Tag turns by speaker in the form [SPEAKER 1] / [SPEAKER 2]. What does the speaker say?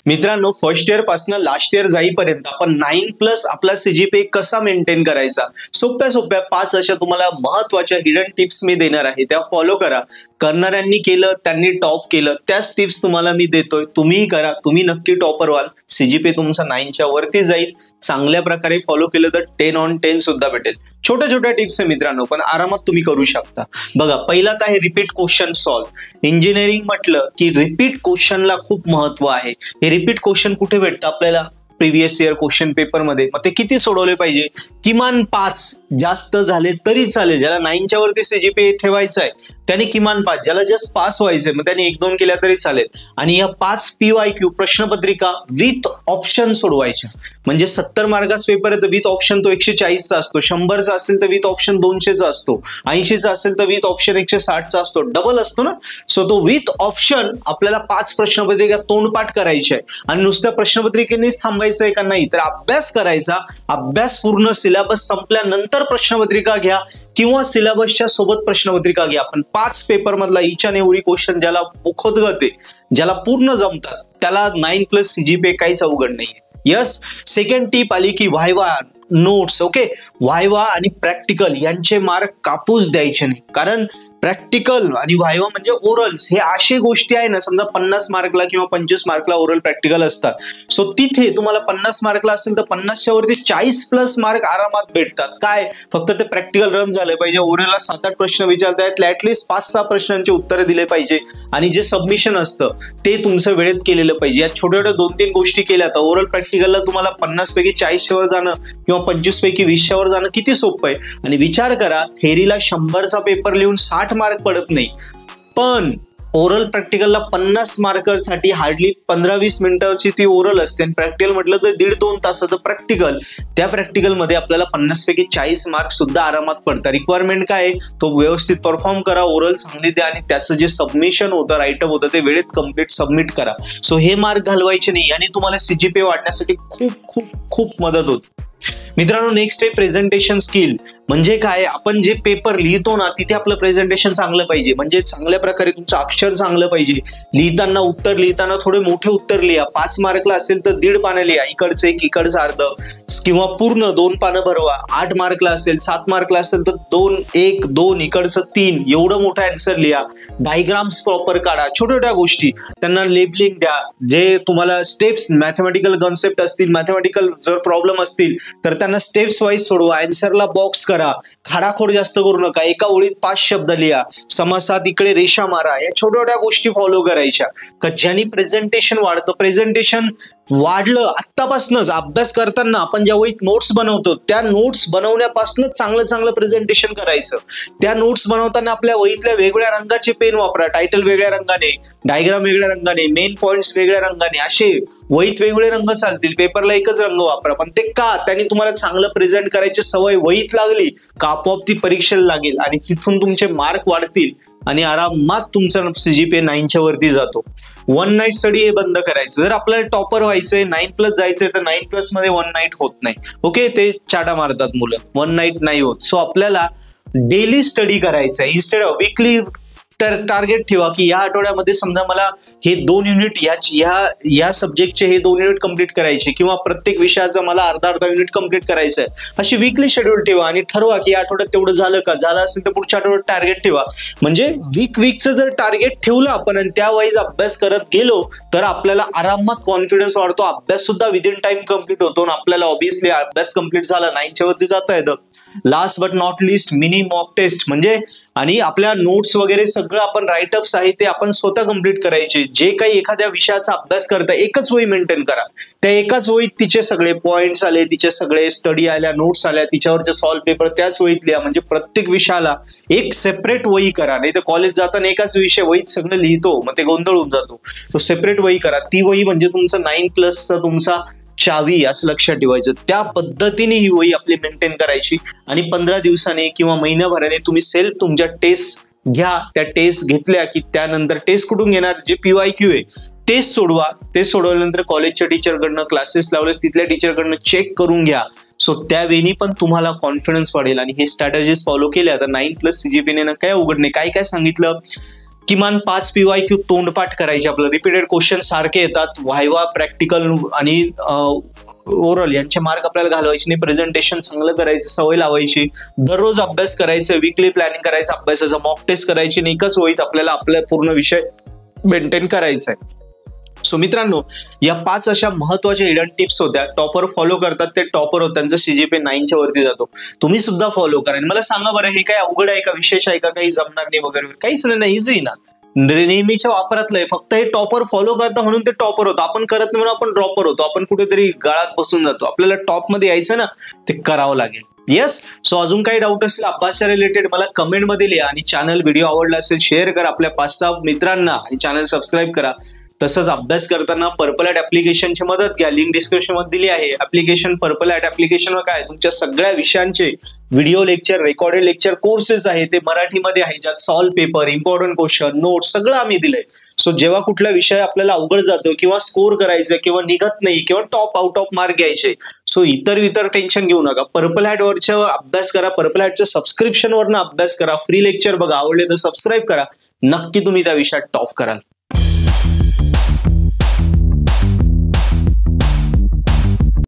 [SPEAKER 1] मित्रांनो, first year पासून last year जाईपर्यंत आपण 9+ आपला सीजीपीए कसा मेंटेन करायचा, सोप्या सोप्या 5 अशा तुम्हाला महत्त्वाच्या हिडन टिप्स मी देणार आहे, त्या फॉलो करा. करणाऱ्यांनी केलं, त्यांनी टॉप केलं, त्याच टिप्स तुम्हाला मी देतोय. तुम्हीही करा, तुम्ही नक्की टॉपर व्हाल. सीजीपीए तुमचा 9च्या वरती जाईल. चांगल्या प्रकारे फॉलो केलं तर 10 on 10 सुद्धा भेटेल. छोट्या छोट्या टिप्स आहे मित्रांनो, पण आरामात तुम्ही करू शकता. बघा, पहिला तर आहे रिपीट क्वेश्चन सॉल्व. इंजिनिअरिंग म्हटलं की रिपीट क्वेश्चनला खूप महत्व आहे. हे रिपीट क्वेश्चन कुठे भेटतं आपल्याला? प्रिव्हियस इयर क्वेश्चन पेपर मध्ये. मग ते किती सोडवले पाहिजे? किमान 5, जास्त झाले तरी चालेल. ज्याला 9च्या वरती सीजीपीए ठेवायचा आहे त्याने किमान 5, ज्याला जस्ट पास व्हायचंय मग त्याने 1-2 केल्या तरी चालेल. आणि या 5 PYQ प्रश्नपत्रिका विथ ऑप्शन सोडवायच्या. म्हणजे 70 मार्काचा पेपर आहे तर विथ ऑप्शन तो 140चा असतो, 100चा असेल तर विथ ऑप्शन 200चा असतो, 80चा असेल तर विथ ऑप्शन 160चा असतो, डबल असतो ना. सो तो विथ ऑप्शन आपल्याला 5 प्रश्नपत्रिका तोंडपाठ करायची आहे. आणि नुसत्या प्रश्नपत्रिकेनेच थांबायचं आहे का नाही, तर अभ्यास करायचा. अभ्यास पूर्ण सिलेबस संपल्यानंतर प्रश्नपत्रिका घ्या किंवा सिलेबसच्या सोबत प्रश्नपत्रिका घ्या. पण 5 पेपर मधला ईच अँड एव्हरी क्वेश्चन ज्याला मुखोद्गत आहे, ज्याला पूर्ण जमतात, त्याला 9+ सीजीपीए काहीच अवघड नाहीये. यस. सेकंड टिप आली की व्हायवा नोट्स. ओके, व्हायवा आणि प्रॅक्टिकल यांचे मार्क कापूस द्यायचे नाही. कारण प्रॅक्टिकल आणि व्हायवा म्हणजे ओरल्स, हे अशा गोष्टी आहे ना, समजा 50 मार्कला किंवा 25 मार्कला ओरल प्रॅक्टिकल असतात. सो तिथे तुम्हाला 50 मार्कला असेल तर 50च्या वरती 40+ मार्क आरामात भेटतात. काय, फक्त ते प्रॅक्टिकल रन झालं पाहिजे. ओरलला 7-8 प्रश्न विचारता आहेत, ऍटलीस्ट 5-6 प्रश्नांची उत्तरं दिले पाहिजे. आणि जे सबमिशन असतं ते तुमचं वेळेत केलेलं पाहिजे. या छोट्या छोट्या 2-3 गोष्टी केल्या तर ओरल प्रॅक्टिकलला तुम्हाला 50 पैकी 40 वर जाणं किंवा 25 पैकी 20 वर जाणं किती सोपं आहे. आणि विचार करा, थेरीला 100चा पेपर लिहून 60 मार्क पडत नाही, पण ओरल प्रॅक्टिकलला 50 मार्कसाठी हार्डली 15-20 मिनिटाची ती ओरल असते. आणि प्रॅक्टिकल म्हटलं तर 1.5-2 तासाचं प्रॅक्टिकल. त्या प्रॅक्टिकल मध्ये आपल्याला 50 पैकी 40 मार्क सुद्धा आरामात पडतात. रिक्वायरमेंट काय आहे? तो व्यवस्थित परफॉर्म करा, ओरल चांगली द्या आणि त्याचं जे सबमिशन होतं, राईटअप होतं, ते वेळेत कम्प्लीट सबमिट करा. सो हे मार्क घालवायचे नाही. आणि तुम्हाला सीजीपीए वाढण्यासाठी खूप खूप खूप मदत होते. मित्रांनो, नेक्स्ट आहे प्रेझेंटेशन स्किल. म्हणजे काय, आपण जे पेपर लिहितो ना तिथे आपलं प्रेझेंटेशन चांगलं पाहिजे. म्हणजे चांगल्या प्रकारे तुमचं अक्षर चांगलं पाहिजे. लिहिताना उत्तर लिहिताना थोडे मोठे उत्तर लिहा. 5 मार्कला असेल तर 1.5 पानं लिहा, इकडचं 1 इकडचं अर्ध, किंवा पूर्ण 2 पानं भरवा. 8 मार्कला असेल, 7 मार्कला असेल तर 1, 2 इकडचं 3, एवढं मोठं आन्सर लिहा. डायग्राम्स प्रॉपर काढा. छोट्या छोट्या गोष्टी त्यांना लेबलिंग द्या. जे तुम्हाला स्टेप्स, मॅथमॅटिकल कॉन्सेप्ट असतील, मॅथमॅटिकल जर प्रॉब्लेम असतील तर त्यांना स्टेप्स वाईज सोडवा. आन्सरला बॉक्स करा. खाडाखोड जास्त करू नका. एका ओळीत 5 शब्द लिहा. समासात इकडे रेषा मारा. या छोट्या छोट्या गोष्टी फॉलो करायच्या, का ज्याने प्रेझेंटेशन वाढतं. प्रेझेंटेशन वाढलं आत्तापासूनच. अभ्यास करताना आपण ज्या वहीत नोट्स बनवतो त्या नोट्स बनवण्यापासूनच चांगलं चांगलं प्रेझेंटेशन करायचं. त्या नोट्स बनवताना आपल्या वहीतल्या वेगवेगळ्या रंगाचे पेन वापरा. टायटल वेगळ्या रंगाने, डायग्राम वेगळ्या रंगाने, मेन पॉइंट्स वेगळ्या रंगाने, असे वहीत वेगवेगळे रंग चालतील. पेपरला एकच रंग वापरा. पण ते का? त्याने तुम्हाला चांगलं प्रेझेंट करायची सवय वहीत लागली का आपोआप ती परीक्षेला लागेल आणि तिथून तुमचे मार्क वाढतील आणि आरामात तुमचा सीजीपीए 9च्या वरती जातो. 1 नाईट स्टडी हे बंद करायचं. जर आपल्याला टॉपर व्हायचंय, 9+ जायचंय तर 9+ मध्ये 1 नाईट होत नाही. ओके, ते चाटा मारतात मुलं, 1 नाईट नाही होत. सो आपल्याला डेली स्टडी करायचं आहे. इन्स्टेड ऑफ वीकली टार्गेट ठेवा की या आठवड्यामध्ये समजा मला हे 2 युनिट या सब्जेक्टचे हे 2 युनिट कंप्लीट करायचे, किंवा प्रत्येक विषयाचा मला अर्धा युनिट कंप्लीट करायचं आहे. अशी वीकली शेड्यूल ठेवा आणि ठरवा की या आठवड्यात तेवढं झालं का. झालं असेल तर पुढच्या आठवड्यात टार्गेट ठेवा. म्हणजे वीकचं जर टार्गेट ठेवलं आपण आणि त्या वाईज अभ्यास करत गेलो तर आपल्याला आरामात कॉन्फिडन्स वाढतो. अभ्यास सुद्धा विदिन टाइम कंप्लीट होतो आणि आपल्याला ऑब्व्हियसली अभ्यास कंप्लीट झाला 9च्या वरती जाता येतं. Last but not least, mini mock test. म्हणजे आणि आपल्या नोट्स वगैरे सगळं आपण राईटअप्स आहे ते आपण स्वतः कंप्लीट करायचे. जे काही एखाद्या विषयाचा अभ्यास करता एकच वही मेंटेन करा. त्या एकाच वहीत तिचे सगळे पॉइंट्स आले, तिचे सगळे स्टडी आल्या, नोट्स आल्या, तिच्यावरचे सॉल्व पेपर त्याच वहीत लिहा. म्हणजे प्रत्येक विषयाला एक सेपरेट वही करा. नाही तर कॉलेज जाताना एकाच विषय वहीत सगळं लिहितो, मग ते गोंधळ होऊन जातो. तो सेपरेट वही करा. ती वही म्हणजे तुमचं 9+चा तुमचा चावी, असं लक्षात ठेवायचं. त्या पद्धतीने ही वही आपली मेंटेन करायची. आणि 15 दिवसांनी किंवा महिन्याभराने तुम्ही सेल्फ तुमच्या टेस्ट घ्या. त्या टेस्ट घेतल्या की त्यानंतर टेस्ट कुठून घेणार, जे PYQ आहे टेस्ट सोडवा. टेस्ट सोडवल्यानंतर कॉलेजच्या टीचरकडनं, क्लासेस लावले तिथल्या टीचरकडनं चेक करून घ्या. सो त्यावेळी पण तुम्हाला कॉन्फिडन्स वाढेल. आणि हे स्ट्रॅटेजीज फॉलो केल्या तर 9+ सीजीपीए काही अवघड नाही. काय काय सांगितलं किमान 5 PYQ तोंडपाठ करायचे. आपलं रिपीटेड क्वेश्चन सारखे येतात. व्हायवा, प्रॅक्टिकल आणि ओरल यांचे मार्क आपल्याला घालवायचे नाही. प्रेझेंटेशन चांगलं करायचं, सवय लावायची. दररोज अभ्यास करायचं, वीकली प्लॅनिंग करायचं अभ्यासाचं. मॉक टेस्ट करायची नाही. एकच होईत आपल्याला आपला पूर्ण विषय मेंटेन करायचा आहे. सो मित्रांनो, या 5 अशा महत्वाच्या हिडन टिप्स होत्या. टॉपर फॉलो करतात ते टॉपर होत, त्यांचा CGPA 9च्या वरती जातो. तुम्ही सुद्धा फॉलो करा. मला सांगा बरं, हे काय अवघड आहे का, विशेष आहे का, काही जमणार नाही वगैरे? काहीच नाही, इझी ना, नेहमीच्या वापरातलं आहे. फक्त हे टॉपर फॉलो करता म्हणून ते टॉपर होतं. आपण करत नाही म्हणून आपण ड्रॉपर होतो. आपण कुठेतरी गाळात बसून जातो. आपल्याला टॉप मध्ये यायचं ना, ते करावं लागेल. येस. सो अजून काही डाऊट असेल अभ्यासाच्या रिलेटेड मला कमेंट मध्ये लिहा. आणि चॅनल व्हिडिओ आवडला असेल शेअर करा आपल्या 5-6 मित्रांना आणि चॅनल सबस्क्राईब करा. तसंच अभ्यास करताना पर्पल ॲट ऍप्लिकेशनची मदत घ्या. लिंक डिस्क्रिप्शन मध्ये दिली आहे. ऍप्लिकेशन पर्पल ॲट ऍप्लिकेशनवर काय तुमच्या सगळ्या विषयांचे video lecture, recorded lecture courses आहे, ते मराठीमध्ये आहे, ज्यात solve paper, important question, notes सगळं आम्ही दिलंय. सो जेव्हा कुठला विषय आपल्याला अवघड जातो किंवा स्कोर करायचं किंवा निघत नाही किंवा टॉप आउट ऑफ मार्क घ्यायचे, सो इतर टेन्शन घेऊ नका. पर्पल ॲट वरच्या अभ्यास करा. पर्पल ॲटच्या सबस्क्रिप्शन वरनं अभ्यास करा. फ्री लेक्चर बघा. आवडले तर सबस्क्राईब करा. नक्की तुम्ही त्या विषयात टॉप कराल.